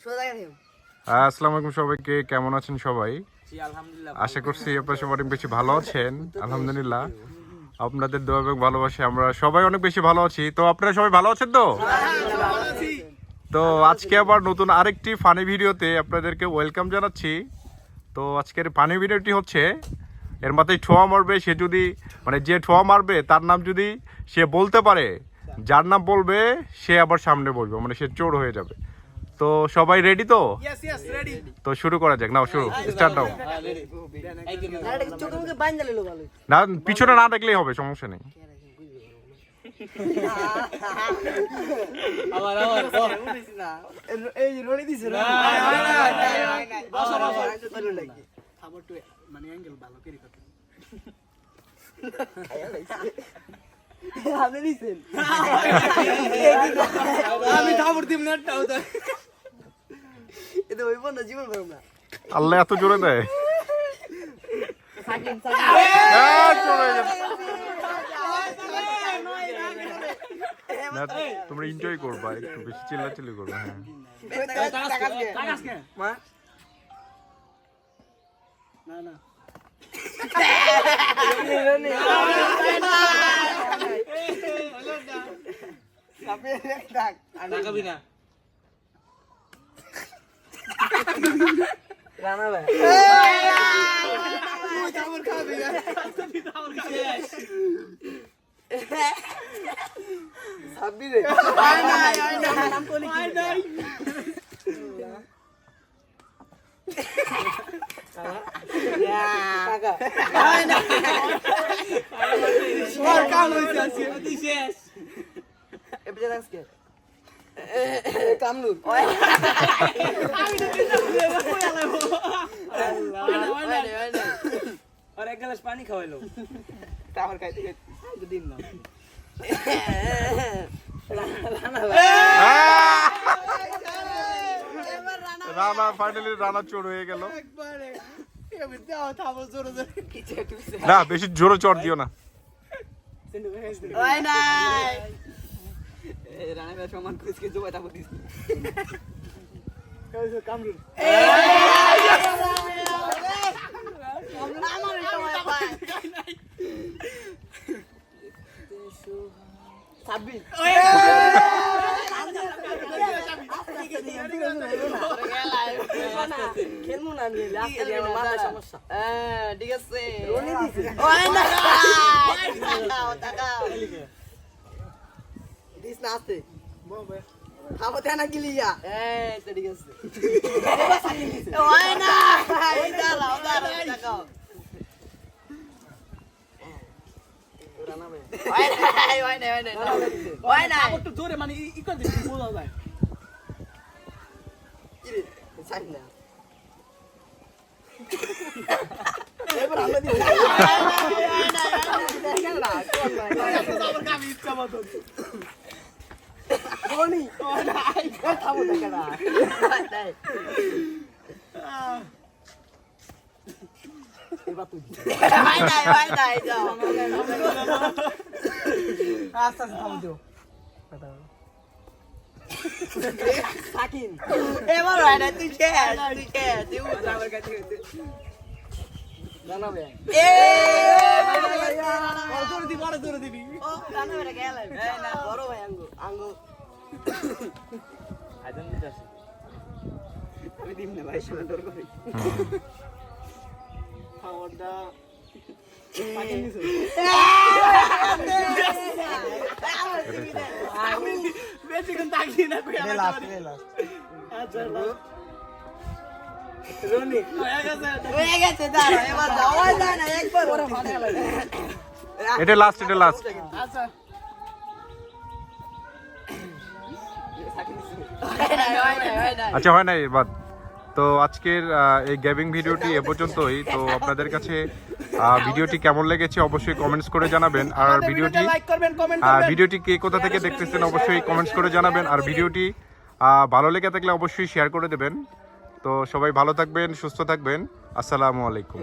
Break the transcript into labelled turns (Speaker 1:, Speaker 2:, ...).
Speaker 1: আসসালামু আলাইকুম সবাইকে, কেমন আছেন সবাই? আশা করছি আপনারা সবাই অনেক বেশি ভালো আছেন। আলহামদুলিল্লাহ, আপনাদের দোয়া এবং ভালোবাসা আমরা সবাই অনেক বেশি ভালো আছি। তো আপনারা সবাই ভালো আছেন তো? তো আজকে আবার নতুন আরেকটি ফানি ভিডিওতে আপনাদেরকে ওয়েলকাম জানাচ্ছি। তো আজকের ফানি ভিডিওটি হচ্ছে, এর মাথায় ঠোয়া মারবে সে যদি, মানে যে ঠোয়া মারবে তার নাম যদি সে বলতে পারে, যার নাম বলবে সে আবার সামনে বলবে, মানে সে চোর হয়ে যাবে। তো সবাই রেডি তো? তো শুরু করা যাক, নাও শুরু, স্টার্ট দাও। না, পিছনে না দেখলেই হবে, সমস্যা নেই। আল্লাহ এত জোরে দেয়। তোমরা এনজয় করবা, একটু বেশি চিল্লাচিল্লি করবা।
Speaker 2: রানা ভাই কামনুর আর এক গ্লাস পানি খাওয়াইলো তারপর খাইতে খাইতে দিন না।
Speaker 1: রানা ফাইনালি রানা চোর হয়ে গেল। না, বেশি জোরে চড় দিও না।
Speaker 2: রানা সমান খুঁজকে জোবাই তারপর দিস কামরুল খেলবো না সমস্যা। ঠিক আছে দিস না আসতে খাবতে না গিলিয়া ঠিক আছে জোরে মানে ই করে দিচ্ছি বোঝা যায় না। এবার আমরা দিব ইচ্ছা মতো খাবো দেখে না আস্তে আস্তে থামো দিও সাকিন এবার হয় না তুই আমার কাছে জানাবে বড় দিবি ও জানাবে গেল না বড় ভাই আঙ্গু আইজন দিতে আছে আমি দিম না ভাই শুনে ডর করি খাওয়াটা পাকিন দিছো আমি বেশি কোন তাকি না কই আমার লাস্ট আচ্ছা রনি হয়ে গেছে দাঁড়া এবার দাও না একবার
Speaker 1: এটা লাস্ট
Speaker 2: আচ্ছা
Speaker 1: আচ্ছা, হয় নাই বাদ। তো আজকের এই গেমিং ভিডিওটি এ পর্যন্তই। তো আপনাদের কাছে ভিডিওটি কেমন লেগেছে অবশ্যই কমেন্টস করে জানাবেন। আর ভিডিওটি কে কোথা থেকে দেখতেছেন অবশ্যই কমেন্টস করে জানাবেন। আর ভিডিওটি ভালো লেগে থাকলে অবশ্যই শেয়ার করে দেবেন। তো সবাই ভালো থাকবেন, সুস্থ থাকবেন। আসসালামু আলাইকুম।